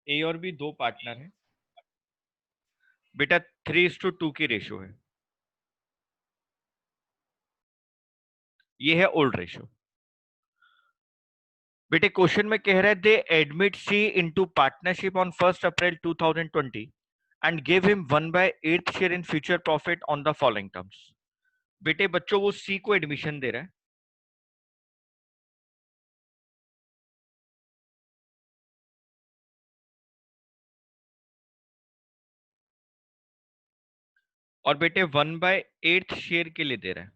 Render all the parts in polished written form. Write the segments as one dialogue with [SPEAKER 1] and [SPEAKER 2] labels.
[SPEAKER 1] ए और बी दो पार्टनर हैं बेटा, 3:2 की रेशो है। ये है ओल्ड रेशो। बेटे क्वेश्चन में कह रहा है they admit C into partnership on 1 April 2020 and give him 1/8 share in future profit on the following terms. बेटे बच्चों वो सी को एडमिशन दे रहा है और बेटे 1/8 शेयर के लिए दे रहा है।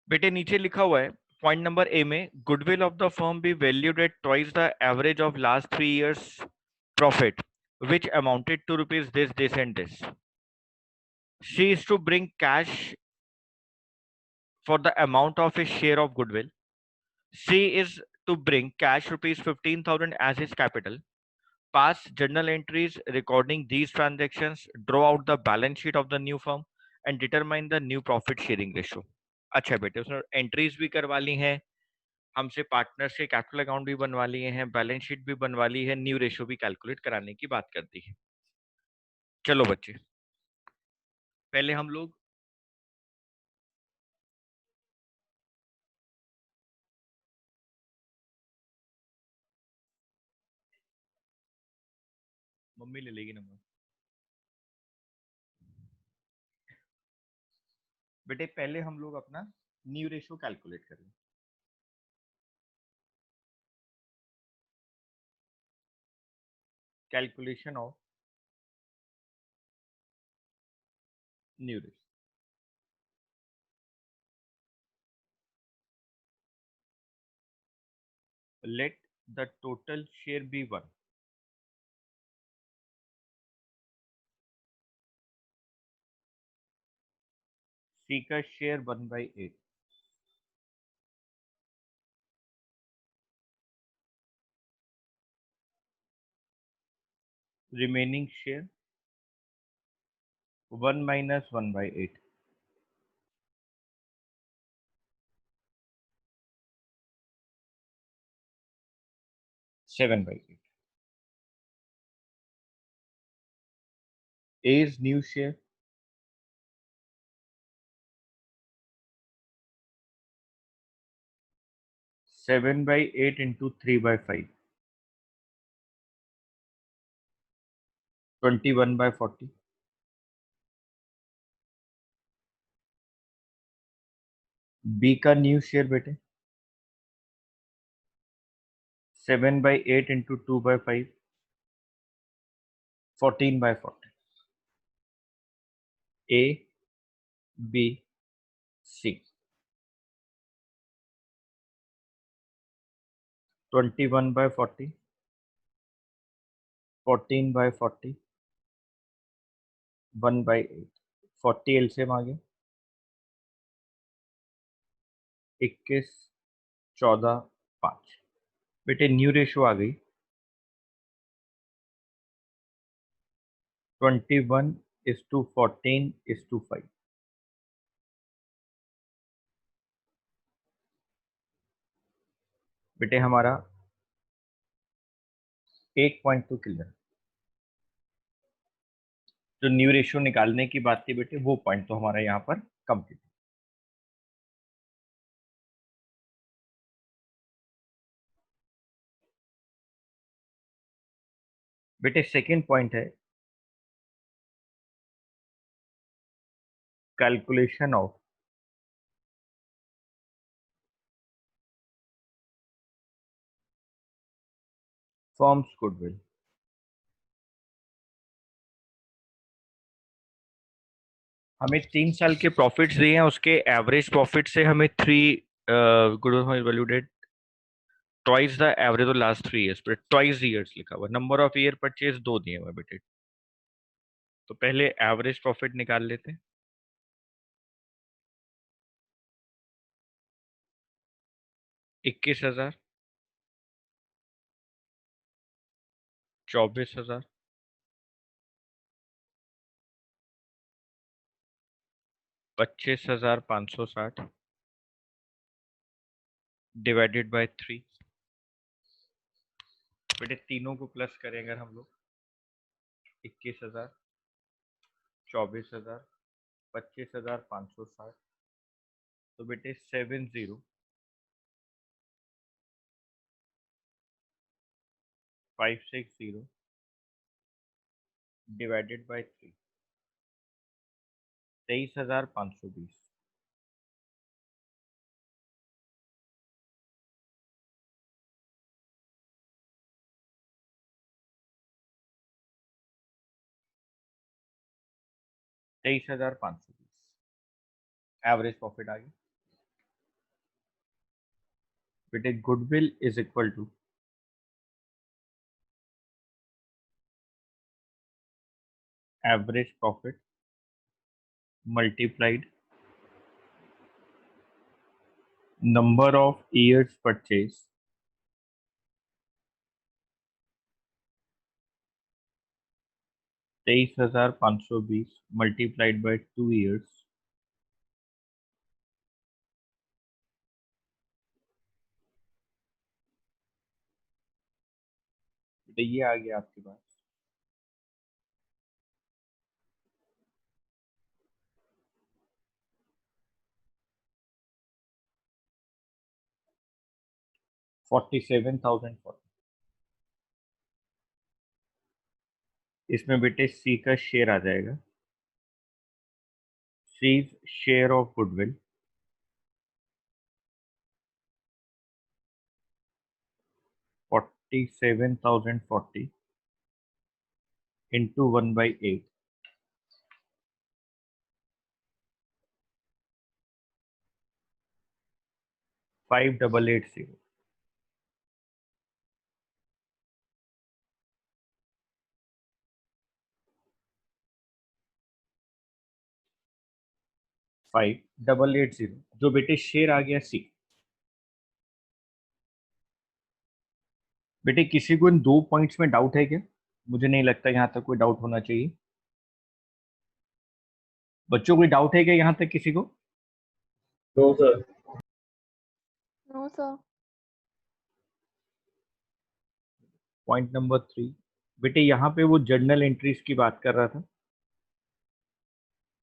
[SPEAKER 1] बेटे नीचे लिखा हुआ है पॉइंट नंबर ए में goodwill of the firm be valued at twice the average of last 3 years profit which amounted to rupees this and this. C is to bring cash for the amount of his share of goodwill. C is to bring cash rupees 15,000 as his capital. Pass journal entries recording these transactions, draw out the balance sheet of the new firm and determine the new profit sharing ratio. अच्छा बेटे उसने entries भी करवा ली हैं, हमसे partner से capital account भी बनवा लिए हैं, बैलेंस शीट भी बनवा ली है, न्यू रेशियो भी कैलकुलेट कराने की बात कर दी है। चलो बच्चे पहले हम लोग मम्मी ले लेगी नंबर। बेटे पहले हम लोग अपना न्यू रेशियो कैलकुलेट करें। Calculation of new ratio. Let the total share B 1। C का share 1/8। Remaining share 1 minus 1/8। Seven by eight. A is new share 7/8 into 3/5 21/40। B का न्यू शेयर बेटे 7/8 into 2/5 14/40। A B C 21/40 14/40 1/8। 40 LCM आ गया 21 14 5। बेटे new ratio आ गई 21:14:5। बेटे हमारा 1.2 clear. जो न्यू रेशियो निकालने की बात थी बेटे वो पॉइंट तो हमारा यहाँ पर कंप्लीट। बेटे सेकेंड पॉइंट है कैलकुलेशन ऑफ फर्म्स गुडविल। हमें 3 साल के प्रॉफिट्स दिए हैं, उसके एवरेज प्रॉफिट से हमें three goodwill valued twice the average of last 3 years, पर ट्वाइस ईयर्स लिखा हुआ, नंबर ऑफ ईयर परचेज दो दिए हुए बेटे। तो पहले एवरेज प्रॉफिट निकाल लेते हैं। 21,000, 24,000, 25,560, डिवाइडेड बाय 3। बेटे तीनों को प्लस करें अगर हम लोग, 21,000, 24,000, 25,560, तो बेटे 70,560 डिवाइडेड बाय 3, 23,520। एवरेज प्रॉफिट आ गया बेटे। Goodwill is equal to average profit multiplied number of years purchase 23,520 multiplied by 2 years. बेटे ये आ गया आपके पास 47,040। इसमें बेटे सी का शेयर आ जाएगा, C's share of goodwill 47,040 into 1/8, 5,880। 5,880 जो बेटे शेयर आ गया सी। बेटे किसी को इन 2 पॉइंट्स में डाउट है क्या? मुझे नहीं लगता यहाँ तक कोई डाउट होना चाहिए। बच्चों कोई डाउट है क्या यहाँ तक किसी को?
[SPEAKER 2] No sir.
[SPEAKER 3] No sir.
[SPEAKER 1] Point number 3 बेटे यहाँ पे वो जर्नल एंट्रीज की बात कर रहा था।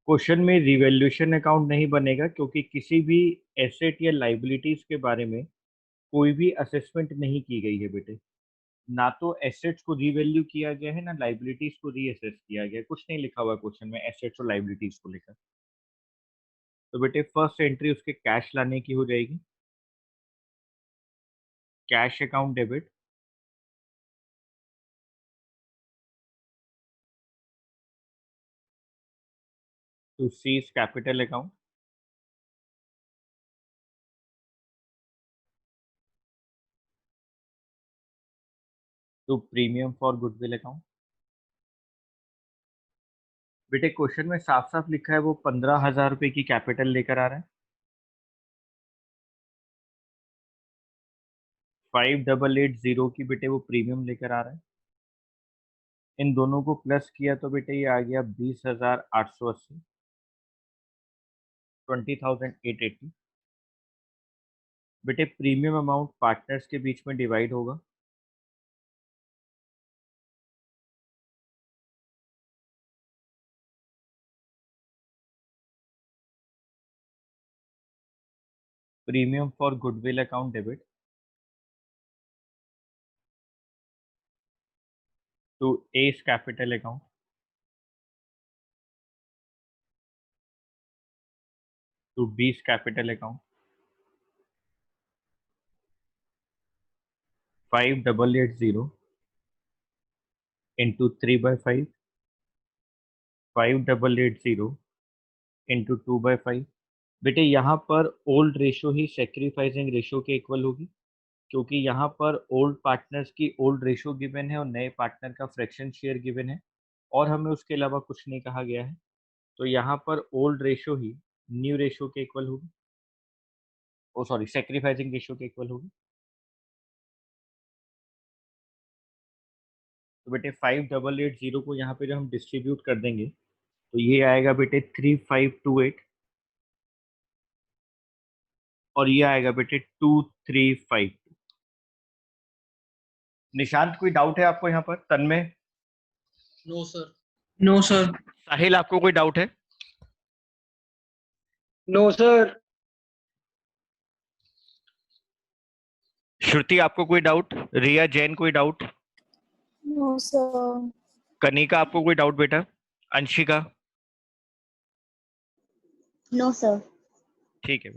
[SPEAKER 1] क्वेश्चन में रिवैल्यूएशन अकाउंट नहीं बनेगा क्योंकि किसी भी एसेट या लाइबिलिटीज के बारे में कोई भी असेसमेंट नहीं की गई है बेटे। ना तो एसेट्स को रीवैल्यू किया गया है, ना लाइबिलिटीज को रीअसेस किया गया है। कुछ नहीं लिखा हुआ क्वेश्चन में एसेट्स और लाइबिलिटीज को लेकर। तो बेटे फर्स्ट एंट्री उसके कैश लाने की हो जाएगी, cash account debit to C's capital account to premium for goodwill account. बेटे क्वेश्चन में साफ साफ लिखा है वो 15,000 रुपए की कैपिटल लेकर आ रहा है, 5,880 की बेटे वो प्रीमियम लेकर आ रहा है। इन दोनों को प्लस किया तो बेटे ये आ गया 20,880, 20,880। बेटे प्रीमियम अमाउंट पार्टनर्स के बीच में डिवाइड होगा, premium for goodwill account debit to A's capital account to B's capital account, 5,880 into 3/5, 5,880 into 2/5। बेटे यहाँ पर ओल्ड रेशो ही सेक्रीफाइसिंग रेशो के इक्वल होगी क्योंकि यहाँ पर ओल्ड पार्टनर्स की ओल्ड रेशो गिवन है और नए पार्टनर का फ्रैक्शन शेयर गिवन है और हमें उसके अलावा कुछ नहीं कहा गया है। तो यहाँ पर ओल्ड रेशो ही न्यू रेशो के इक्वल होगी, ओ सॉरी सेक्रीफाइसिंग रेशो के इक्वल होगी। तो बेटे 5,880 को यहाँ पे जब हम डिस्ट्रीब्यूट कर देंगे तो ये आएगा बेटे 3,528 और ये आएगा बेटे 235। निशांत, कोई डाउट है आपको यहाँ पर? Tanmay,
[SPEAKER 2] no sir.
[SPEAKER 4] No sir.
[SPEAKER 1] Sahil, आपको कोई डाउट है?
[SPEAKER 4] No sir.
[SPEAKER 1] श्रुति, आपको कोई डाउट? रिया जैन, कोई डाउट?
[SPEAKER 3] No, sir.
[SPEAKER 1] कनिका, आपको कोई डाउट बेटा? अंशिका?
[SPEAKER 3] No, sir.
[SPEAKER 1] ठीक है।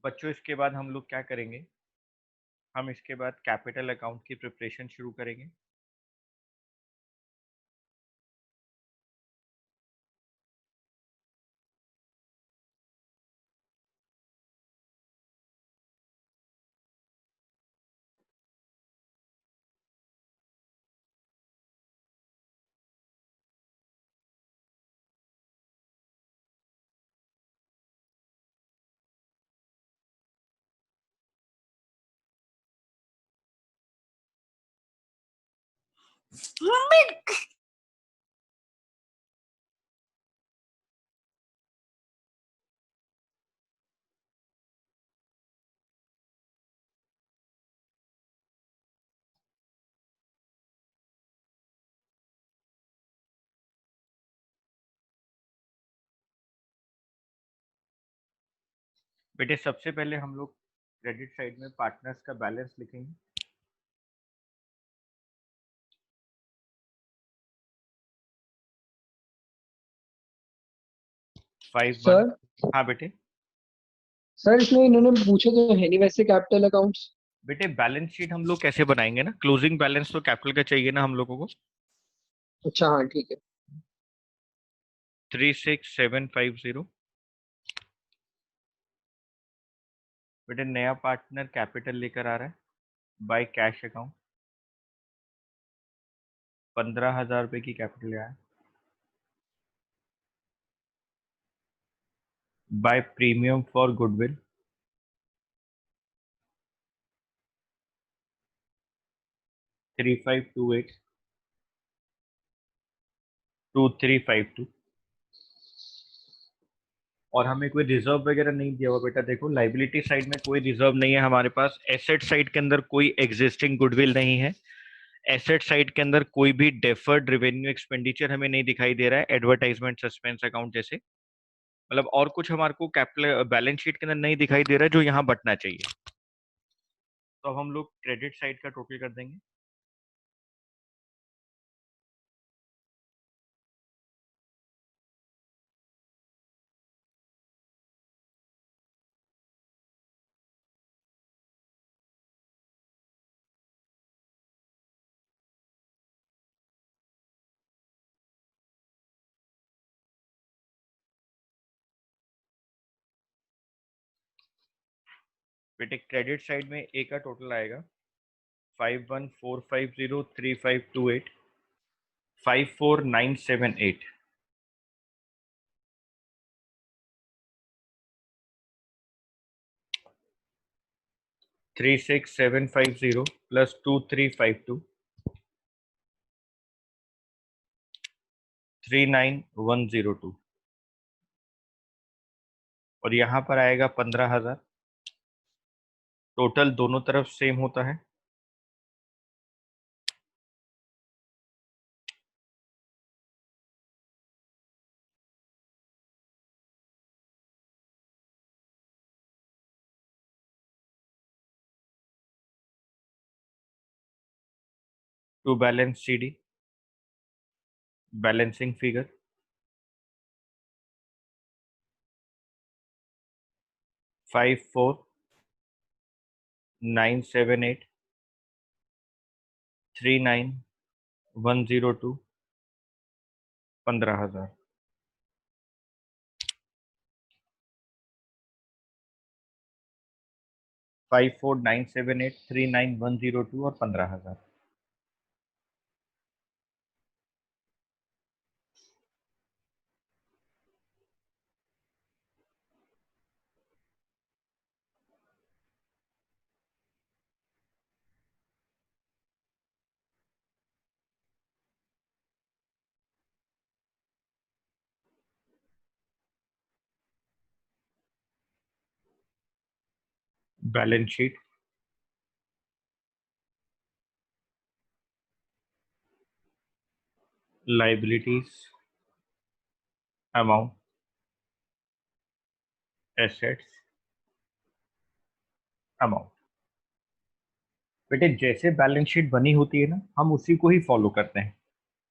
[SPEAKER 1] बच्चों, इसके बाद हम लोग क्या करेंगे? हम इसके बाद कैपिटल अकाउंट की प्रिपरेशन शुरू करेंगे। बेटे, सबसे पहले हम लोग क्रेडिट साइड में पार्टनर्स का बैलेंस लिखेंगे। Five one.
[SPEAKER 4] सर
[SPEAKER 1] हाँ बेटे।
[SPEAKER 4] सर इसमें इन्होंने पूछे तो है नहीं वैसे कैपिटल अकाउंट्स।
[SPEAKER 1] बेटे, बैलेंस शीट हम लोग कैसे बनाएंगे ना, क्लोजिंग बैलेंस तो कैपिटल का चाहिए ना हम लोगों को।
[SPEAKER 4] अच्छा हाँ ठीक है।
[SPEAKER 1] 36750। बेटे, नया पार्टनर कैपिटल लेकर आ रहा है बाय कैश अकाउंट। 15,000 रुपए की कैपिटल आया। By premium for goodwill. 3528 2352। और हमें कोई रिजर्व वगैरह नहीं दिया हुआ बेटा। देखो, लाइबिलिटी साइड में कोई रिजर्व नहीं है हमारे पास। एसेट साइड के अंदर कोई एग्जिस्टिंग गुडविल नहीं है। एसेट साइड के अंदर कोई भी डेफर्ड रेवेन्यू एक्सपेंडिचर हमें नहीं दिखाई दे रहा है, एडवर्टाइजमेंट सस्पेंस अकाउंट जैसे। मतलब और कुछ हमारे को कैपिटल बैलेंस शीट के अंदर नहीं दिखाई दे रहा है जो यहाँ बटना चाहिए। तो अब हम लोग क्रेडिट साइड का टोटल कर देंगे। बेटे, क्रेडिट साइड में ए का टोटल आएगा 51450352 54978। 36750 प्लस 2352 39102। और यहाँ पर आएगा 15,000। टोटल दोनों तरफ सेम होता है। To balance CD balancing figure 54978 39102। 15,000। 54978 39102 और 15,000। Balance sheet, liabilities, amount, assets, amount. बेटे जैसे बैलेंस शीट बनी होती है ना, हम उसी को ही फॉलो करते हैं।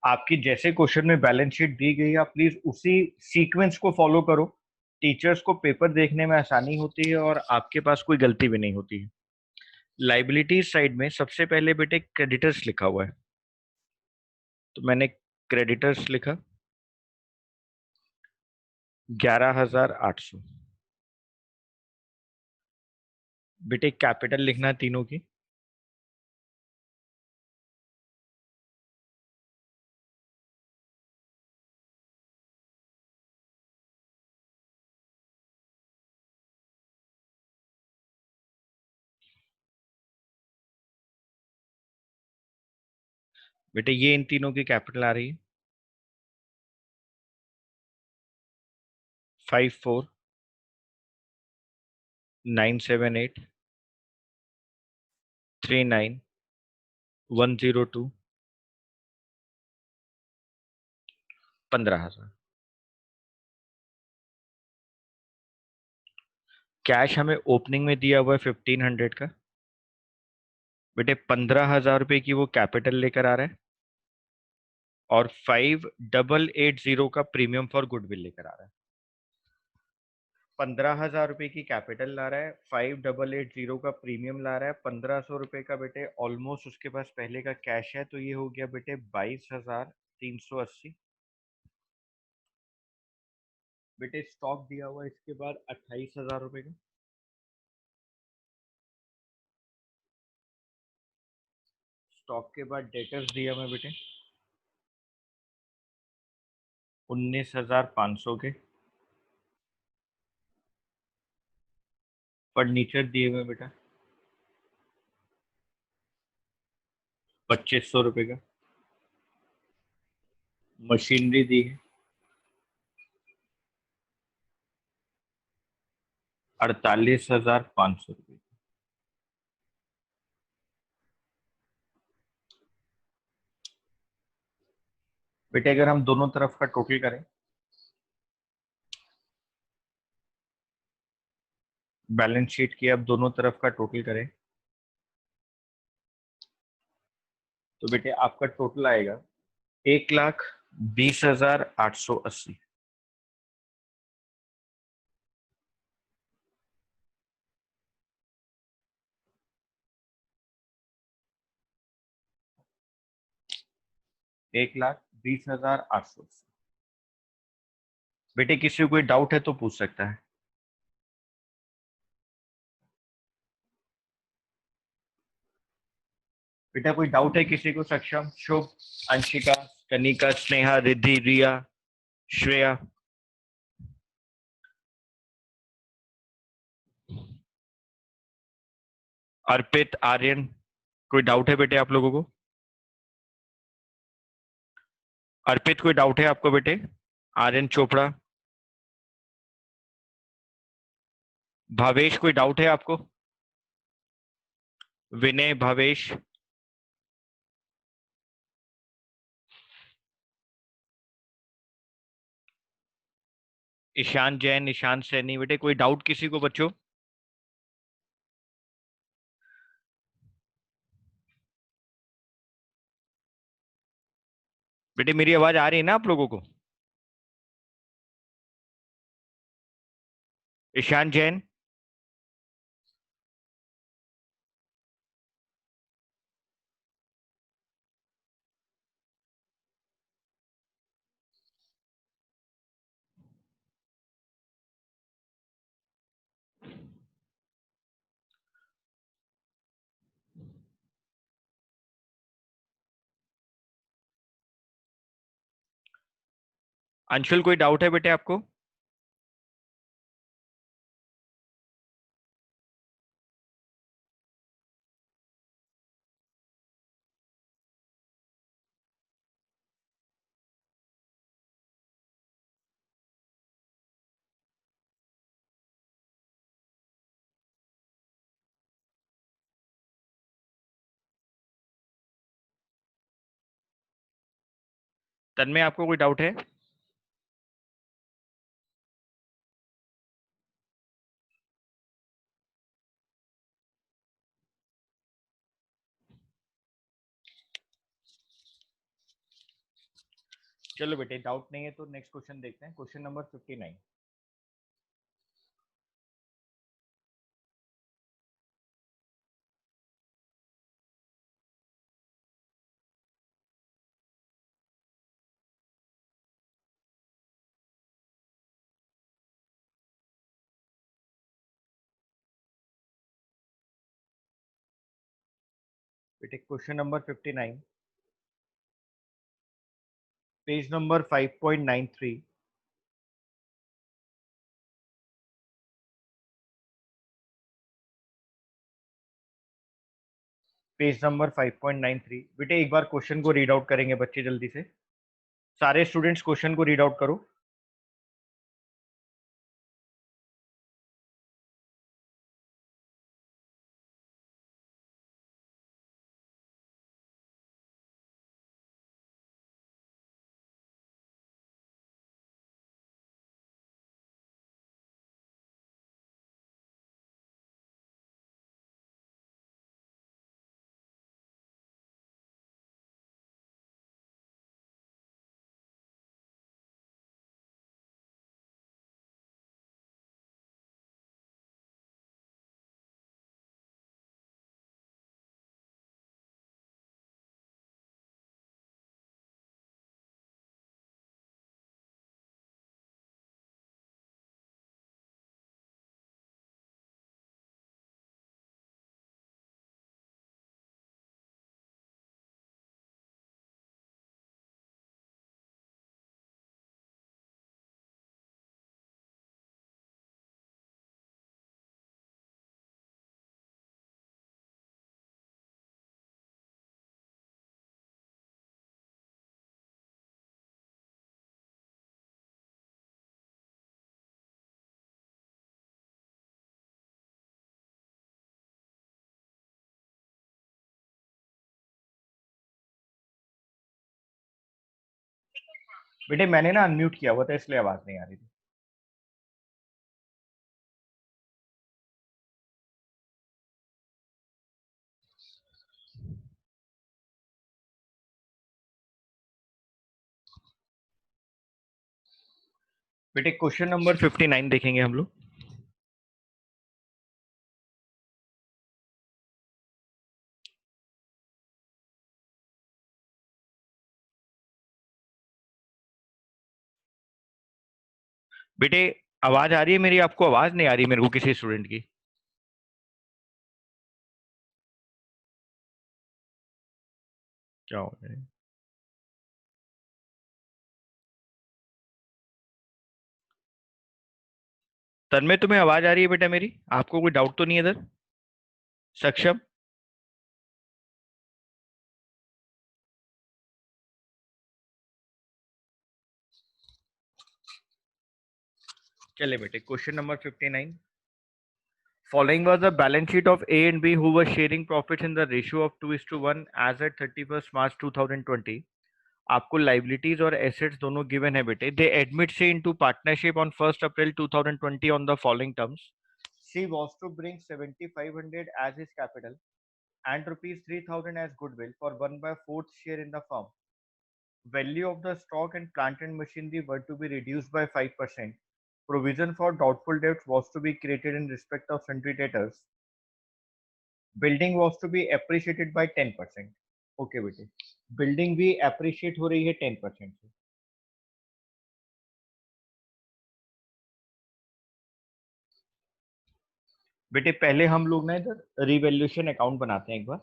[SPEAKER 1] आपकी जैसे क्वेश्चन में बैलेंस शीट दी गई है, आप प्लीज उसी सीक्वेंस को फॉलो करो। टीचर्स को पेपर देखने में आसानी होती है और आपके पास कोई गलती भी नहीं होती है। लाइबिलिटीज साइड में सबसे पहले बेटे क्रेडिटर्स लिखा हुआ है, तो मैंने क्रेडिटर्स लिखा 11,800। बेटे कैपिटल लिखना है तीनों की। बेटे ये इन तीनों की कैपिटल आ रही है 54,978,39,102, 15,000। कैश हमें ओपनिंग में दिया हुआ है 1,500 का। बेटे 15,000 रुपए की वो कैपिटल लेकर आ रहा है और 5,880 का प्रीमियम फॉर गुडविल लेकर आ रहा है। 15,000 रुपए की कैपिटल ला रहा है, 5,880 का प्रीमियम ला रहा है, 1,500 रुपए का बेटे ऑलमोस्ट उसके पास पहले का कैश है, तो ये हो गया बेटे 22,380। बेटे स्टॉक दिया हुआ है इसके बाद 28,000 रुपए का। स्टॉक के बाद डेटर्स दिया मैं बेटे 19,500 के। फर्नीचर दिए हुए बेटा 2,500 रुपए का। मशीनरी दी है 48,500 रुपए। बेटे अगर हम दोनों तरफ का टोटल करें, बैलेंस शीट की अब दोनों तरफ का टोटल करें, तो बेटे आपका टोटल आएगा 1,20,880। 1,20,880। बेटे किसी को कोई डाउट है तो पूछ सकता है। बेटा कोई डाउट है किसी को? सक्षम, शुभ, अंशिका, कनिका, स्नेहा, रिद्धि, रिया, श्रेया। अर्पित, आर्यन, कोई डाउट है बेटे आप लोगों को? अर्पित कोई डाउट है आपको बेटे? आर्यन चोपड़ा, भावेश कोई डाउट है आपको? विनय, भावेश, ईशान जैन, ईशान सैनी। बेटे कोई डाउट किसी को बच्चों? बेटे मेरी आवाज आ रही है ना आप लोगों को? ईशान जैन, अंशुल कोई डाउट है बेटे आपको? तन्मय आपको कोई डाउट है? चलो बेटे, डाउट नहीं है तो नेक्स्ट क्वेश्चन देखते हैं। Question number 59। बेटे question number 59, page number 5.93। Page number 5.93। बेटे एक बार क्वेश्चन को रीड आउट करेंगे बच्चे, जल्दी से सारे स्टूडेंट्स क्वेश्चन को रीड आउट करो। बेटे मैंने ना अनम्यूट किया हुआ था इसलिए आवाज नहीं आ रही थी। बेटे क्वेश्चन नंबर 59 देखेंगे हम लोग। बेटे आवाज आ रही है मेरी? आपको आवाज नहीं आ रही मेरे को किसी स्टूडेंट की? क्या हो रहा है? तन्मय तुम्हें आवाज आ रही है बेटा मेरी? आपको कोई डाउट तो नहीं है इधर? सक्षम? चले बेटे question number 59। Following was the balance sheet of A and B who were sharing profits in the ratio of 2:1 as at 31st March 2020। आपको liabilities और assets दोनों given है बेटे। They admit C into partnership on 1st April 2020 on the following terms. C was to bring 7,500 as his capital and rupees 3,000 as goodwill for 1/4 share in the firm. Value of the stock and plant and machinery were to be reduced by 5%. Provision for doubtful debts was to be created in respect of sundry debtors. Building was to be appreciated by 10%। Okay बेटे, building भी appreciate हो रही है 10% से। बेटे पहले हम लोग ना इधर रिवैल्यूएशन अकाउंट बनाते हैं एक बार।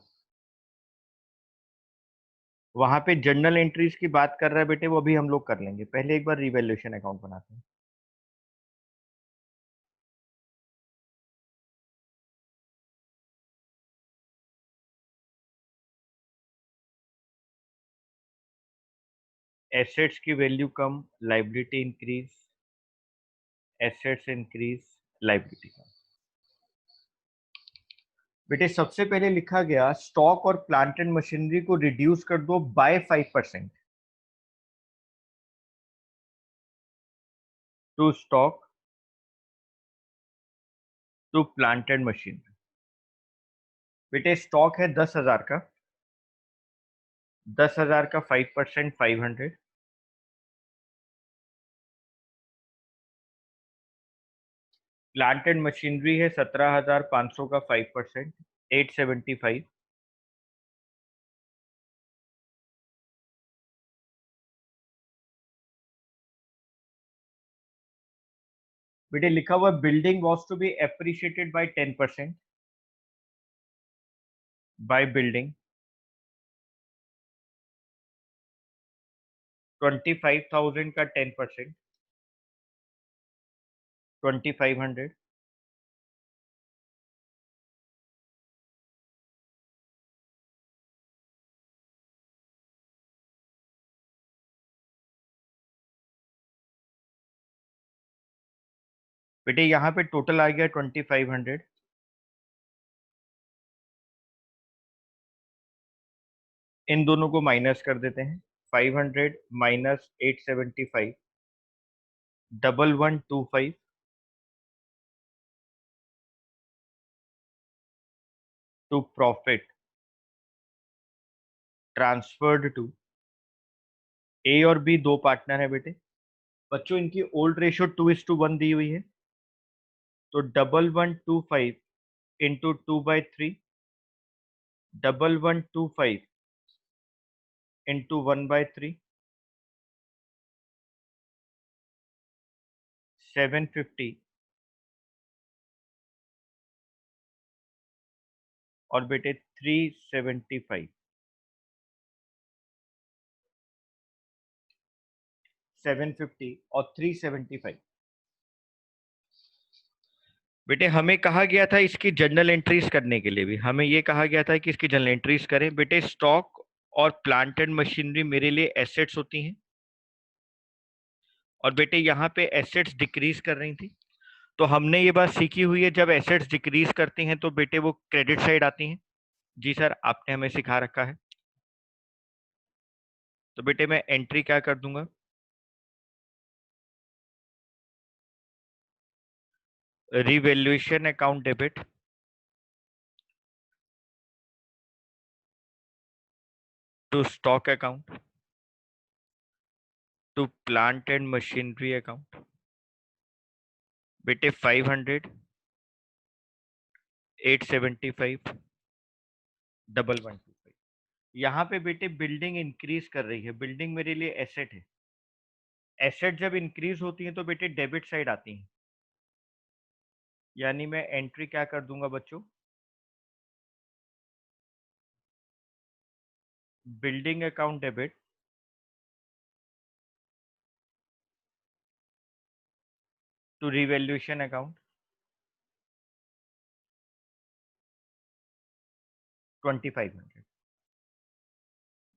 [SPEAKER 1] वहां पे जर्नल एंट्रीज की बात कर रहा है बेटे, वो भी हम लोग कर लेंगे। पहले एक बार रिवैल्यूएशन अकाउंट बनाते हैं। एसेट्स की वैल्यू कम, liability increase, assets increase, liability कम। बेटे सबसे पहले लिखा गया स्टॉक और प्लांट एंड मशीनरी को रिड्यूस कर दो by 5%। To stock to plant and machine. बेटे स्टॉक है 10,000 का, 10,000 का 5% 500, प्लांट एंड मशीनरी है 17,500 का 5% 875, बेटे लिखा हुआ building was to be appreciated by 10%, by building 25,000 का 10% 2,500, बेटे यहाँ पे टोटल आ गया 2,500, इन दोनों को माइनस कर देते हैं, 500 minus 875 1125 to profit transferred to A और बी, दो पार्टनर है बेटे बच्चों, इनकी ओल्ड रेशियो 2:1 दी हुई है, तो 1125 इंटू 2/3 1125 इंटू 1/3 750 और बेटे 375 750 और 375। बेटे हमें कहा गया था इसकी जर्नल एंट्रीज करने के लिए भी, हमें ये कहा गया था कि इसकी जर्नल एंट्रीज करें। बेटे स्टॉक और प्लांट एंड मशीनरी मेरे लिए एसेट्स होती हैं, और बेटे यहाँ पे एसेट्स डिक्रीज कर रही थी, तो हमने ये बात सीखी हुई है जब एसेट्स डिक्रीज करती हैं तो बेटे वो क्रेडिट साइड आती हैं। जी सर, आपने हमें सिखा रखा है। तो बेटे मैं एंट्री क्या कर दूंगा, revaluation account debit to stock account to plant and machinery account, बेटे 500 875 1125। यहाँ पे बेटे बिल्डिंग इंक्रीज कर रही है, बिल्डिंग मेरे लिए एसेट है, एसेट जब इंक्रीज होती है तो बेटे डेबिट साइड आती है, यानी मैं एंट्री क्या कर दूंगा बच्चों, building account debit to revaluation account 2,500।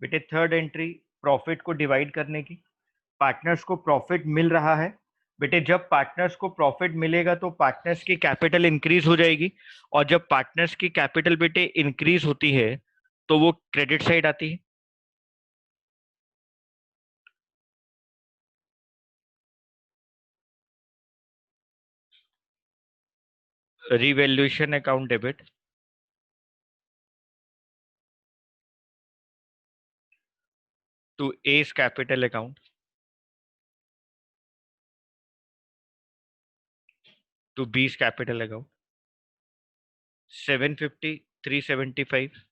[SPEAKER 1] बेटे थर्ड एंट्री प्रॉफिट को डिवाइड करने की, पार्टनर्स को प्रॉफिट मिल रहा है, बेटे जब पार्टनर्स को प्रॉफिट मिलेगा तो पार्टनर्स की कैपिटल इंक्रीज हो जाएगी, और जब पार्टनर्स की कैपिटल बेटे इंक्रीज होती है तो वो क्रेडिट साइड आती है। Revaluation account debit to A's capital account to B's capital account 750 375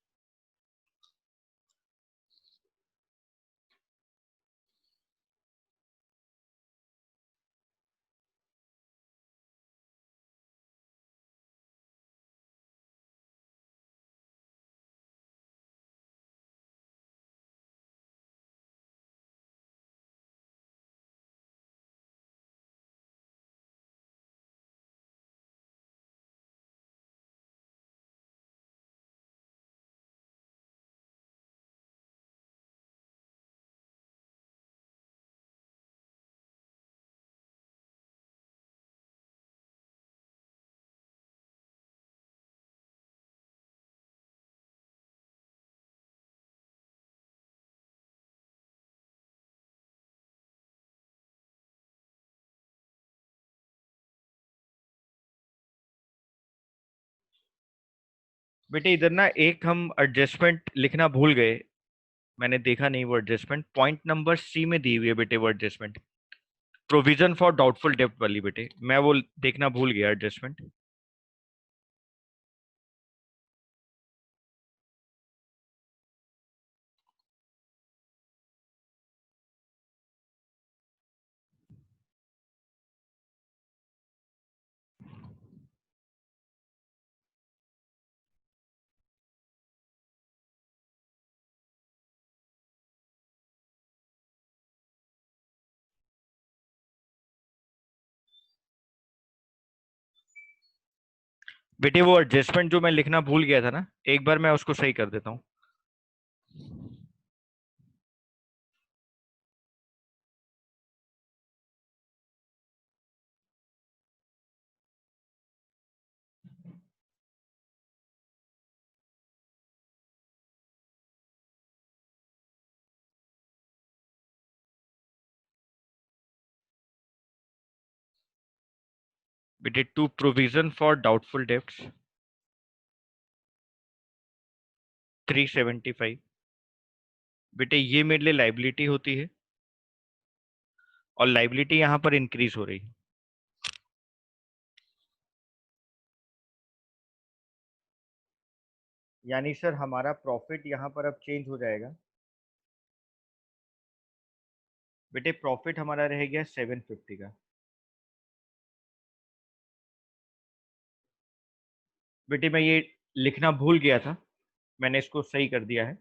[SPEAKER 1] बेटे इधर ना एक हम एडजस्टमेंट लिखना भूल गए, मैंने देखा नहीं वो एडजस्टमेंट। पॉइंट नंबर सी में दी हुई है बेटे वो एडजस्टमेंट, प्रोविजन फॉर डाउटफुल डेब्ट वाली बेटे, मैं वो देखना भूल गया एडजस्टमेंट। बेटे वो एडजस्टमेंट जो मैं लिखना भूल गया था ना, एक बार मैं उसको सही कर देता हूँ। बेटे to provision for doubtful debts 375। बेटे ये मेरे लिए लाइबिलिटी होती है और लाइबिलिटी यहाँ पर इंक्रीज हो रही है। यानी सर हमारा प्रॉफिट यहाँ पर अब चेंज हो जाएगा। बेटे प्रॉफिट हमारा रह गया 750 का। बेटे मैं ये लिखना भूल गया था, मैंने इसको सही कर दिया है।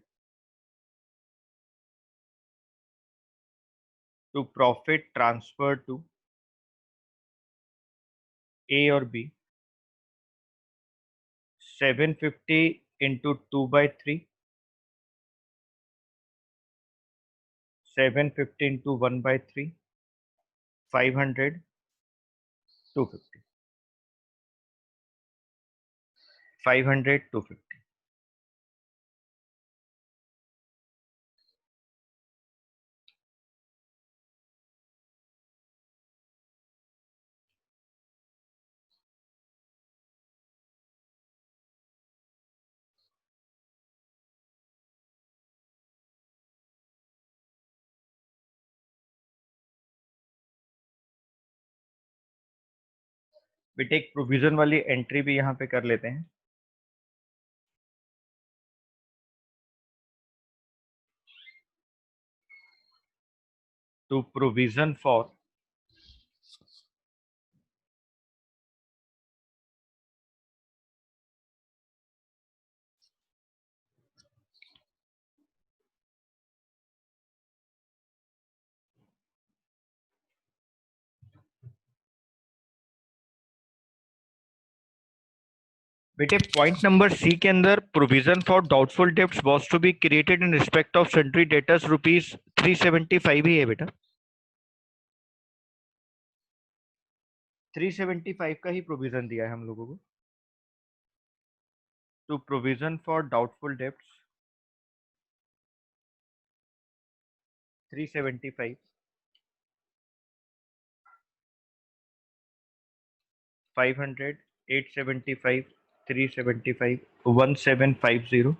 [SPEAKER 1] To profit transfer to A और बी 750 इंटू 2/3, 750 इंटू 1/3, 500, 250, 500, 250। बेटे एक प्रोविजन वाली एंट्री भी यहाँ पे कर लेते हैं। टू प्रोविजन फॉर बेटे पॉइंट नंबर सी के अंदर provision for doubtful debts was to be created in respect of sundry debtors rupees 375 ही है बेटा, 375 का ही प्रोविजन दिया है हम लोगों को। To provision for doubtful debts 375, 500, 875, 375, 1750।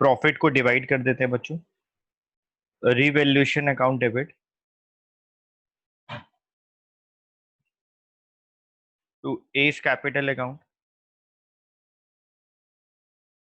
[SPEAKER 1] Profit को डिवाइड कर देते हैं बच्चों। Revaluation account debit to A's capital account